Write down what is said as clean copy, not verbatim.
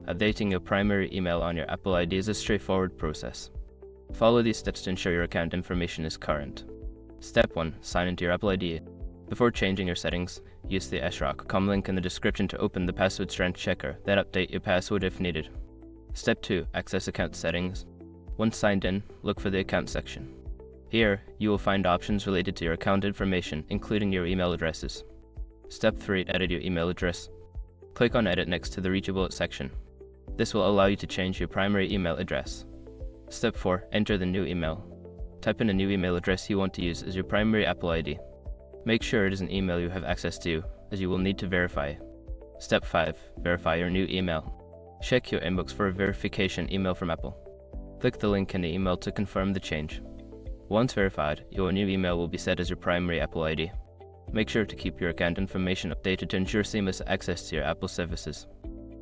Updating your primary email on your Apple ID is a straightforward process. Follow these steps to ensure your account information is current. Step 1. Sign into your Apple ID. Before changing your settings, use the sroc.com link in the description to open the password strength checker, then update your password if needed. Step 2. Access account settings. Once signed in, look for the account section. Here, you will find options related to your account information, including your email addresses. Step 3. Edit your email address. Click on Edit next to the Reachable section. This will allow you to change your primary email address. Step 4. Enter the new email. Type in a new email address you want to use as your primary Apple ID. Make sure it is an email you have access to, as you will need to verify. Step 5. Verify your new email. Check your inbox for a verification email from Apple. Click the link in the email to confirm the change. Once verified, your new email will be set as your primary Apple ID. Make sure to keep your account information updated to ensure seamless access to your Apple services.